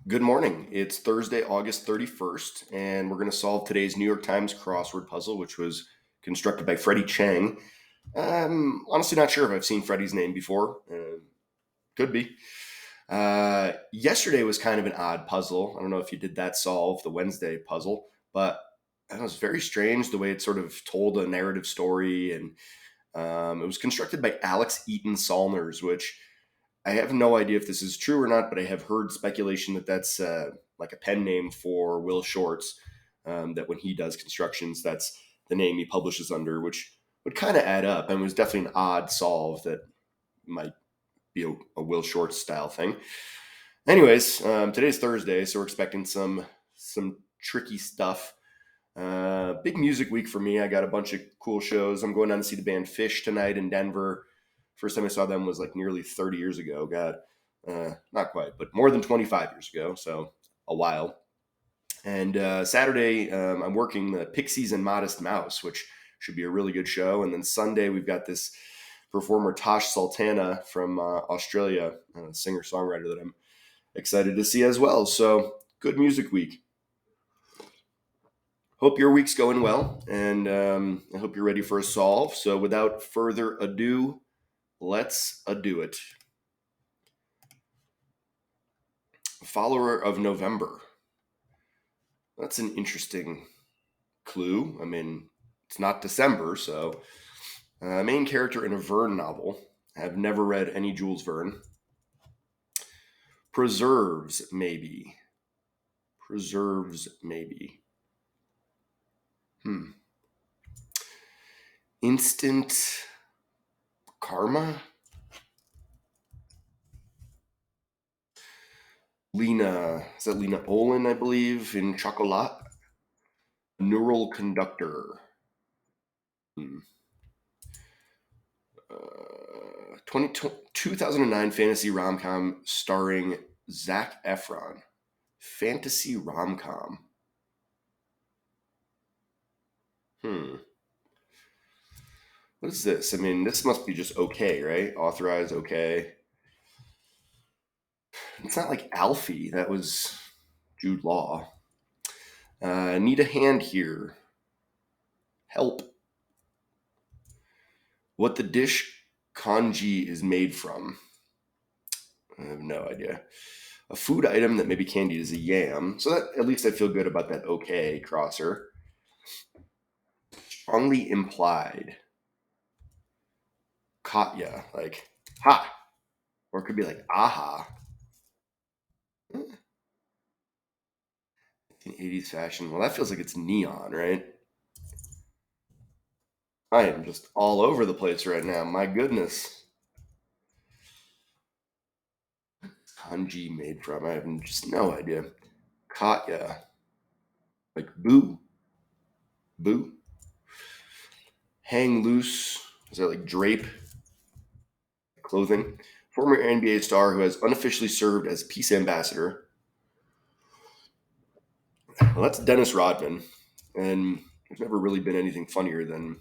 Good morning. It's Thursday, August 31st, and we're going to solve today's New York Times crossword puzzle, which was constructed by Freddie Chang. I'm honestly not sure if I've seen Freddie's name before. Could be. Yesterday was kind of an odd puzzle. I don't know if you did that solve, the Wednesday puzzle, but it was very strange the way it sort of told a narrative story. And it was constructed by Alex Eaton Salners, which I have no idea if this is true or not, but I have heard speculation that that's like a pen name for Will Shortz. That when he does constructions, that's the name he publishes under, which would kind of add up. And it was definitely an odd solve that might be a Will Shortz style thing. Anyways, today's Thursday, so we're expecting some tricky stuff. Big music week for me. I got a bunch of cool shows. I'm going down to see the band Fish tonight in Denver. First time I saw them was like nearly 30 years ago. God, not quite, but more than 25 years ago. So a while. And Saturday, I'm working the Pixies and Modest Mouse, which should be a really good show. And then Sunday, we've got this performer Tosh Sultana from Australia, a singer songwriter that I'm excited to see as well. So good music week. Hope your week's going well, and I hope you're ready for a solve. So without further ado, let's do it. Follower of November. That's an interesting clue. I mean, it's not December, so main character in a Verne novel. I've never read any Jules Verne. Preserves, maybe. Preserves, maybe. Instant karma? Is that Lena Olin, I believe, in Chocolat? Neural conductor. 2009 fantasy rom-com starring Zac Efron. Fantasy rom-com. What is this? I mean, this must be just okay, right? Authorized, okay. It's not like Alfie. That was Jude Law. Need a hand here. Help. What the dish congee is made from. I have no idea. A food item that may be candied is a yam. So that at least I feel good about that okay crosser. Strongly implied. Katya, like ha. Or it could be like aha. 80s fashion. Well, that feels like it's neon, right? I am just all over the place right now. My goodness. Kanji made from? I have just no idea. Katya. Like boo. Boo. Hang loose. Is that like drape clothing? Former NBA star who has unofficially served as peace ambassador. Well, that's Dennis Rodman. And there's never really been anything funnier than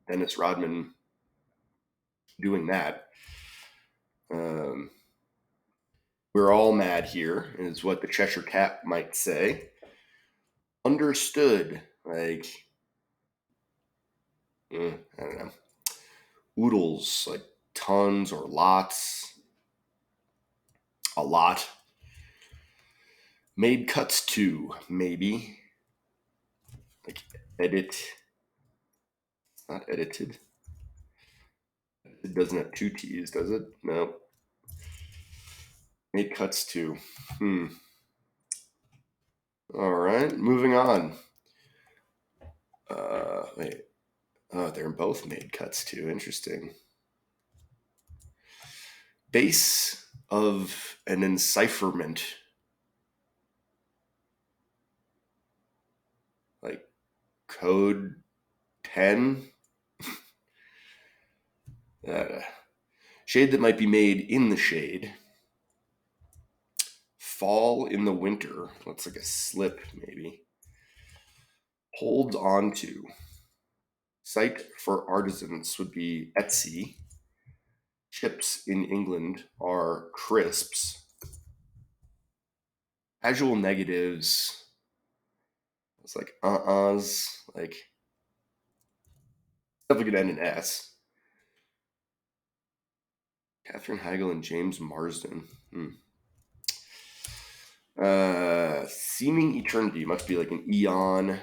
Dennis Rodman doing that. Um, we're all mad here, is what the Cheshire Cat might say. Understood. Like, I don't know. Oodles, like tons or lots. A lot. Made cuts to, maybe. Like, edit. Not edited. It doesn't have two T's, does it? No. Made cuts to. All right, moving on. Wait. Oh, they're both made cuts too. Interesting. Base of an encipherment. Like code 10. Shade that might be made in the shade. Fall in the winter. Looks like a slip, maybe. Holds on to. Site for artisans would be Etsy. Chips in England are crisps. Casual negatives. It's like uh-uhs. Like, definitely could end in S. Katherine Heigl and James Marsden. Seeming eternity must be like an eon,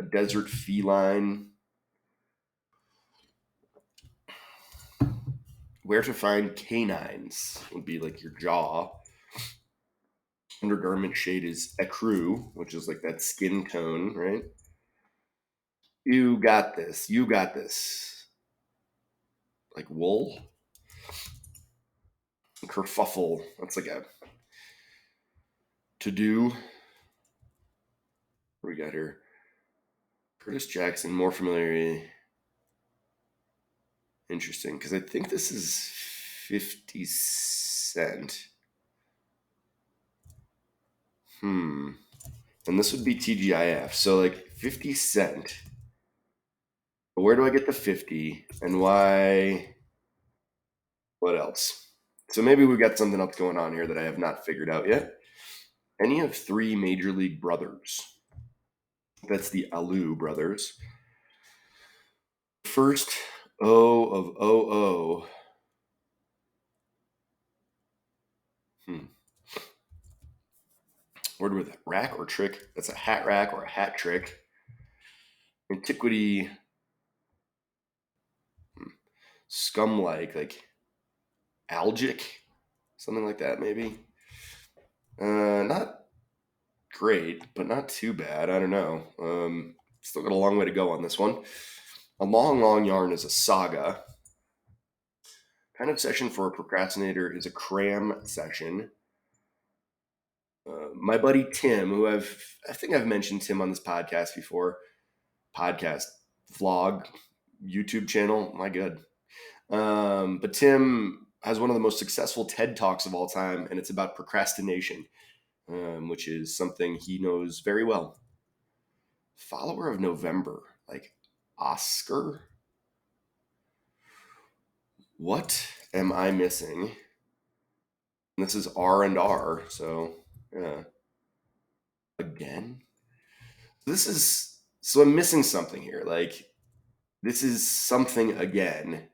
a desert feline. Where to find canines would be like your jaw. Undergarment shade is ecru, which is like that skin tone, right? You got this. You got this. Like wool. Kerfuffle. That's like a to do. What we got here? Curtis Jackson, more familiar. Interesting, because I think this is 50 Cent. And this would be TGIF. So like 50 Cent. But where do I get the 50? And why? What else? So maybe we got something else going on here that I have not figured out yet. Any of three Major League brothers. That's the Alou brothers. First O of OO. Word with rack or trick. That's a hat rack or a hat trick. Antiquity. Scum like algic. Something like that, maybe. Not great, but not too bad. I don't know. Still got a long way to go on this one. A long, long yarn is a saga. Kind of session for a procrastinator is a cram session. My buddy Tim, who I think I've mentioned Tim on this podcast before, podcast, vlog, YouTube channel, my good. But Tim has one of the most successful TED Talks of all time, and it's about procrastination, which is something he knows very well. Follower of November, like Oscar? What am I missing? And this is R and R, so yeah. Again? So I'm missing something here. Like, this is something again,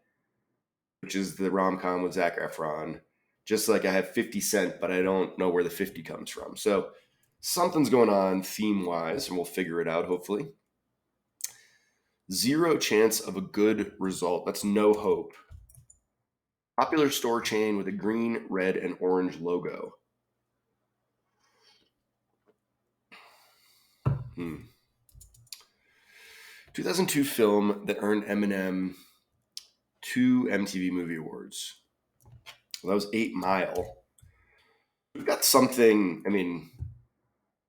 which is the rom-com with Zac Efron. Just like I have 50 Cent, but I don't know where the 50 comes from. So something's going on theme-wise, and we'll figure it out, hopefully. Zero chance of a good result. That's no hope. Popular store chain with a green, red, and orange logo. 2002 film that earned Eminem 2 MTV Movie Awards. Well, that was 8 Mile. We've got something, I mean,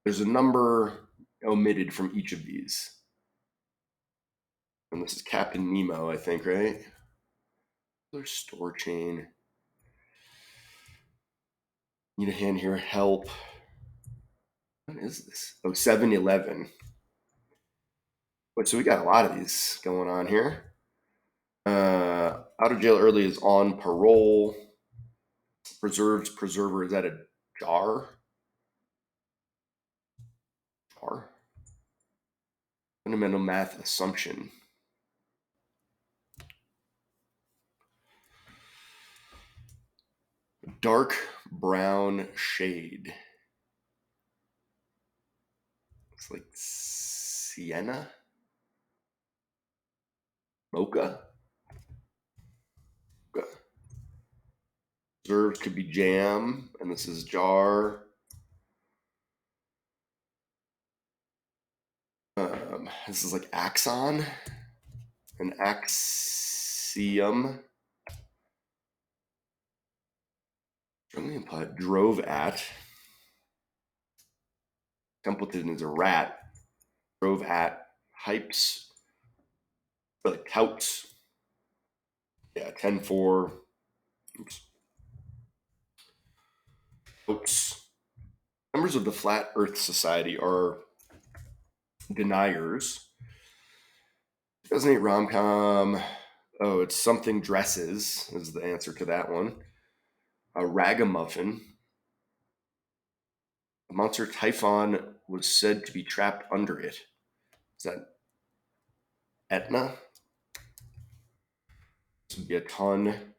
there's a number omitted from each of these. And this is Captain Nemo, I think, right? There's store chain. Need a hand here, help. What is this? Oh, 7-Eleven. So we got a lot of these going on here. Out of jail early is on parole. Preserved preserver, is that a jar? Jar? Fundamental math assumption. Dark brown shade. It's like sienna? Mocha? Preserved could be jam, and this is jar. This is like axon, an axiom. Strongly implied. Drove at. Templeton is a rat. Drove at. Hypes. Like touts. Yeah, 10-4. Oops. Touts. Members of the Flat Earth Society are deniers. 2008 rom-com. Oh, it's Something Dresses is the answer to that one. A ragamuffin. The monster Typhon was said to be trapped under it. Is that Etna? This would be a ton.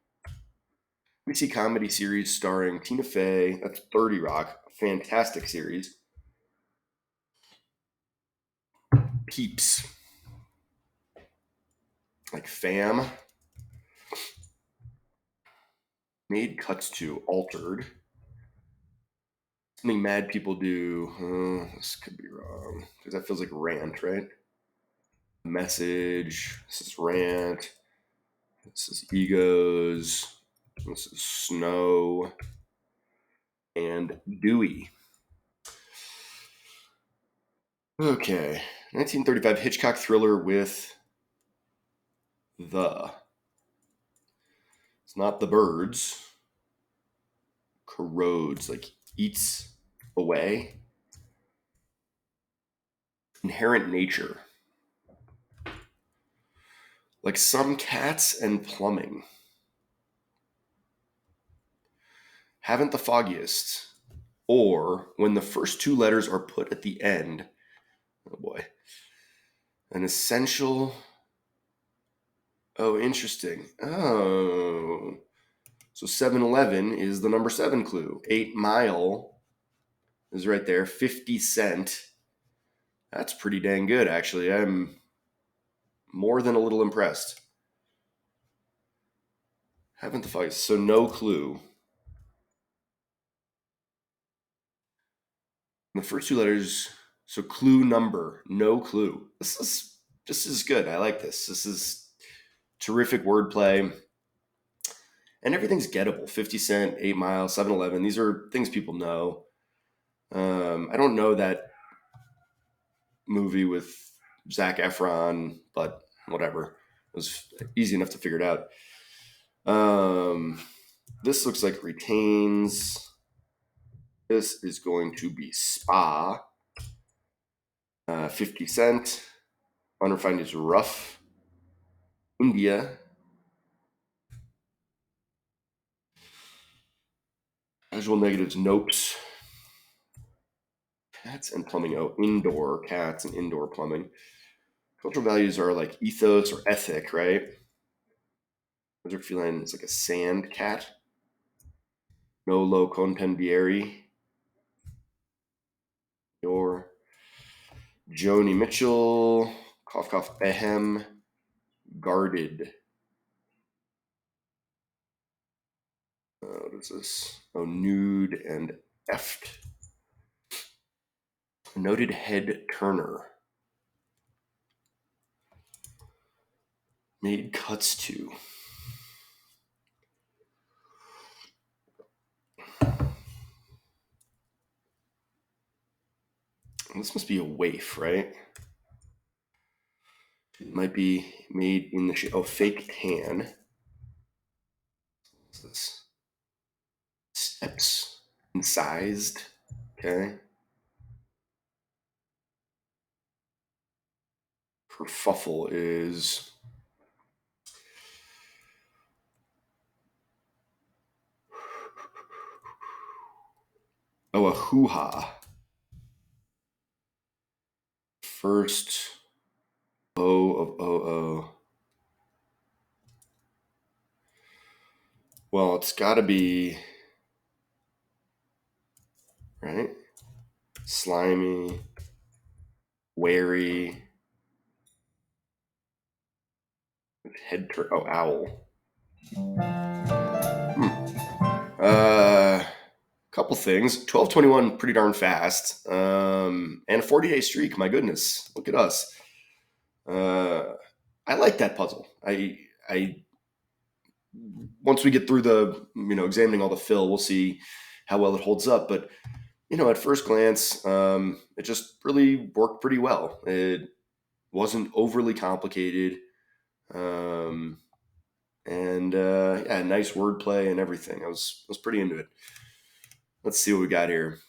We see comedy series starring Tina Fey. That's 30 Rock. A fantastic series. Peeps. Like Fam. Made cuts to altered. Something mad people do. This could be wrong. Because that feels like rant, right? Message. This is rant. This is egos. This is snow. And Dewey. Okay. 1935 Hitchcock thriller with the. It's not the birds. Corrodes, like eats away. Inherent nature. Like some cats and plumbing. Haven't the foggiest. Or when the first two letters are put at the end. Oh boy. An essential. Oh, interesting. Oh. So 7-Eleven is the number 7 clue. 8 Mile is right there. 50 Cent. That's pretty dang good, actually. I'm more than a little impressed. Haven't the foggiest. So no clue. The first two letters, so clue number, no clue. This is good. I like this. This is terrific wordplay. And everything's gettable. 50 Cent, 8 Mile, 7-Eleven. These are things people know. I don't know that movie with Zac Efron, but whatever. It was easy enough to figure it out. This looks like retains. This is going to be Spa. 50 Cent. Unrefined is rough. India. Casual negatives, nopes. Cats and plumbing. Oh, indoor cats and indoor plumbing. Cultural values are like ethos or ethic, right? Lizard feline is like a sand cat. No lo contendieri. Your Joni Mitchell. Cough cough ehem. Guarded. What is this? Oh, nude and effed. Noted head turner. Made cuts to. This must be a waif, right? It might be made in the shape. Oh, fake tan. What's this? Steps. Incised. Okay. Kerfuffle is. Oh, a hoo-ha. First O of O-O. Well, it's got to be, right? Slimy, wary, head turn. Oh, owl. Couple things. 12:21, pretty darn fast. And a 40-day streak. My goodness, look at us. I like that puzzle. I once we get through the examining all the fill, we'll see how well it holds up. But at first glance, it just really worked pretty well. It wasn't overly complicated, and yeah, nice wordplay and everything. I was pretty into it. Let's see what we got here.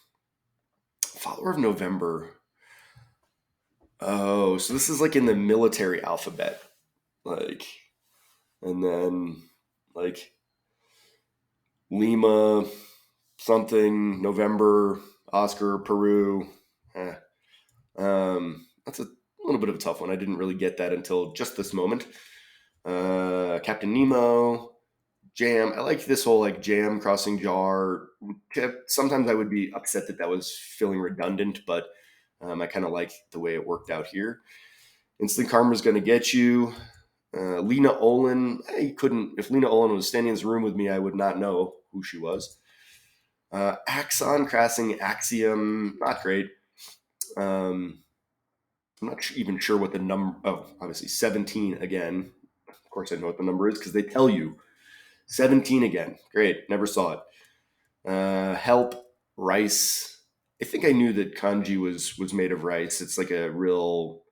Follower of November. Oh, so this is like in the military alphabet, like, and then like Lima something November Oscar, Peru. Eh. That's a little bit of a tough one. I didn't really get that until just this moment. Captain Nemo, Jam. I like this whole like Jam crossing jar tip. Sometimes I would be upset that that was feeling redundant, but I kind of like the way it worked out here. Instant Karma's going to get you. Lena Olin, I couldn't. If Lena Olin was standing in this room with me, I would not know who she was. Axon crossing Axiom, not great. Um, I'm not even sure what the number. Oh, obviously 17 again. Of course, I know what the number is because they tell you 17 again. Great, never saw it. Help rice. I think I knew that kanji was made of rice. It's like a real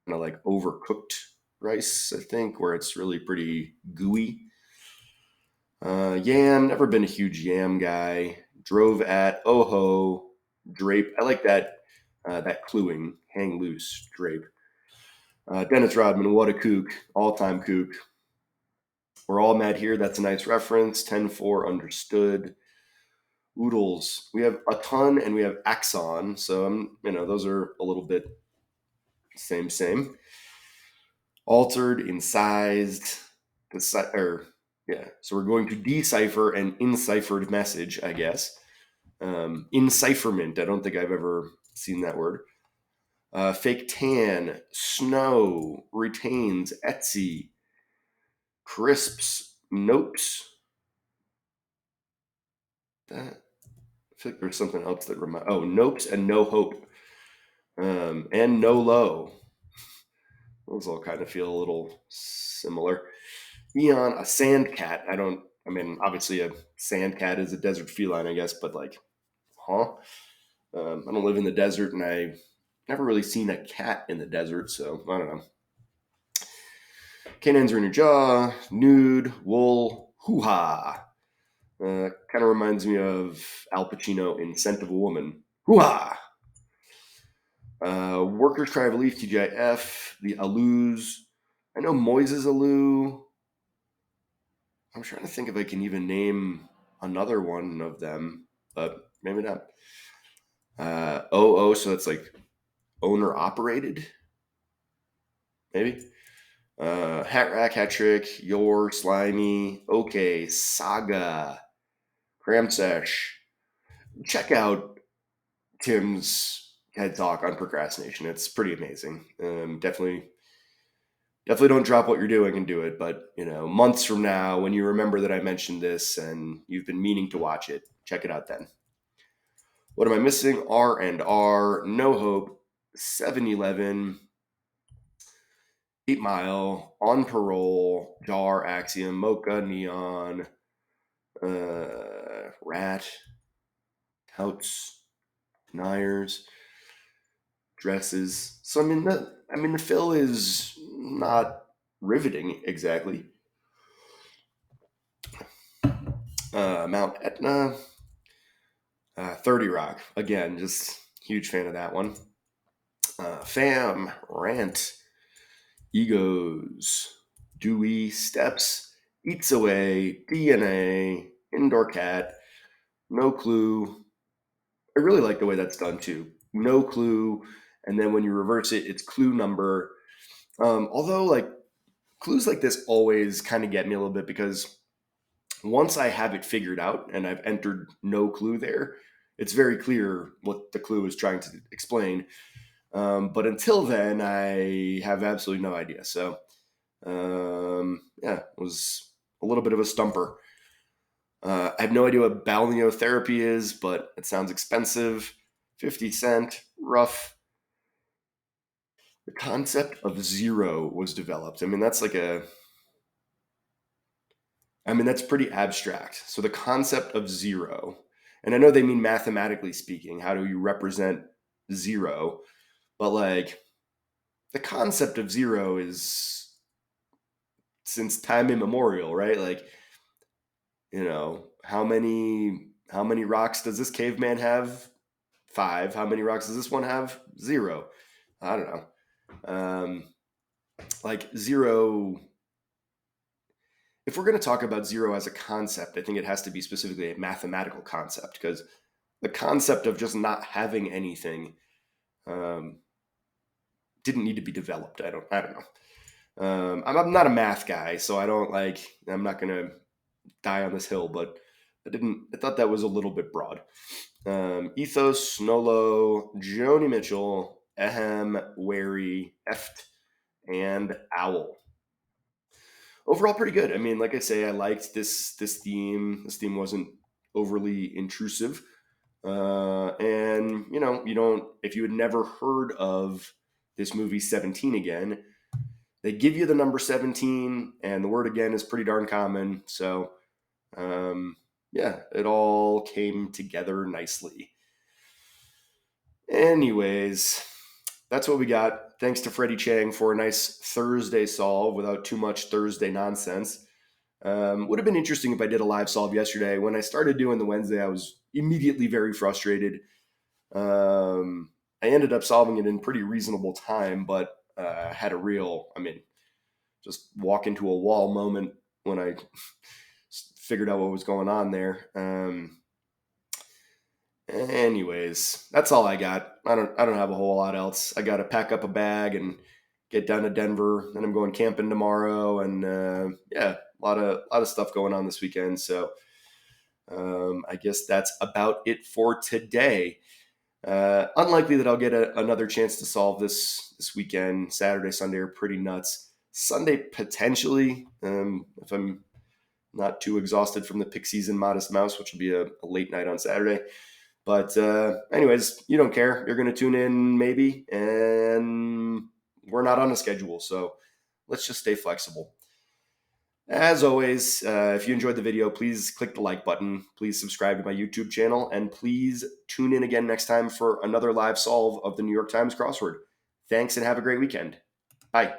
kind of like overcooked rice, I think, where it's really pretty gooey. Yam, never been a huge yam guy. Drove at Oho, drape. I like that cluing, hang loose, drape. Dennis Rodman, what a kook, all time kook. We're all mad here. That's a nice reference. 10-4 understood. Oodles. We have a ton and we have axon. So those are a little bit same. Altered, incised, or yeah. So we're going to decipher an enciphered message, I guess. Encipherment. I don't think I've ever seen that word. Fake tan, snow, retains, Etsy, crisps, notes. That I feel like there's something else that reminds. Oh, nopes and no hope, and no low. Those all kind of feel a little similar. Eon, a sand cat. I don't. I mean, obviously, a sand cat is a desert feline, I guess, but like, huh? I don't live in the desert, and I've never really seen a cat in the desert, so I don't know. Canines are in your jaw, nude, wool, hoo ha. Kind of reminds me of Al Pacino in Scent of a Woman. Hoo ha! Workers Cry of Relief, TGIF, the Alus. I know Moises Alu. I'm trying to think if I can even name another one of them, but maybe not. OO, so that's like owner operated, maybe. Hat Rack, Hat Trick, Your, Slimy, Okay, Saga, Cramsesh. Check out Tim's TED Talk on procrastination. It's pretty amazing. Definitely don't drop what you're doing and do it. But months from now, when you remember that I mentioned this and you've been meaning to watch it, check it out then. What am I missing? R and R, No Hope, 7-Eleven, 8 Mile, On Parole, Jar, Axiom, Mocha, Neon, Rat, Touts, Deniers, Dresses. So the fill is not riveting exactly. Mount Etna, 30 Rock. Again, just huge fan of that one. Fam, Rant, Egos, Dewey, Steps, Eats Away, DNA, Indoor Cat, No Clue. I really like the way that's done too. No Clue, and then when you reverse it, it's clue number. Although, like, clues like this always kind of get me a little bit because once I have it figured out and I've entered no clue there, it's very clear what the clue is trying to explain. But until then, I have absolutely no idea. So, yeah, it was a little bit of a stumper. I have no idea what balneotherapy is, but it sounds expensive. 50 cent, rough. The concept of zero was developed. That's pretty abstract. So the concept of zero, and I know they mean mathematically speaking, how do you represent zero? But like the concept of zero is since time immemorial, right? Like, how many rocks does this caveman have? 5. How many rocks does this one have? 0. I don't know. Like zero. If we're going to talk about zero as a concept, I think it has to be specifically a mathematical concept because the concept of just not having anything didn't need to be developed. I don't know. I'm not a math guy, so I'm not gonna die on this hill, but I thought that was a little bit broad. Ethos, Nolo, Joni Mitchell, Ehem, Wary, Eft, and Owl. Overall, pretty good. I mean, like I say, I liked this theme. This theme wasn't overly intrusive, and you don't if you had never heard of this movie 17 Again, they give you the number 17, and the word again is pretty darn common. So, yeah, it all came together nicely. Anyways, that's what we got. Thanks to Freddie Chang for a nice Thursday solve without too much Thursday nonsense. Would have been interesting if I did a live solve yesterday. When I started doing the Wednesday, I was immediately very frustrated. I ended up solving it in pretty reasonable time, but had a real, just walk into a wall moment when I figured out what was going on there. Anyways, that's all I got. I don't have a whole lot else. I got to pack up a bag and get down to Denver. Then I'm going camping tomorrow, and yeah, a lot of stuff going on this weekend. So I guess that's about it for today. Unlikely that I'll get another chance to solve this weekend. Saturday, Sunday are pretty nuts. Sunday potentially, if I'm not too exhausted from the Pixies and Modest Mouse, which will be a late night on Saturday. But anyways, you don't care. You're going to tune in maybe, and we're not on a schedule, so let's just stay flexible. As always, if you enjoyed the video, please click the like button. Please subscribe to my YouTube channel, and please tune in again next time for another live solve of the New York Times crossword. Thanks, and have a great weekend. Bye.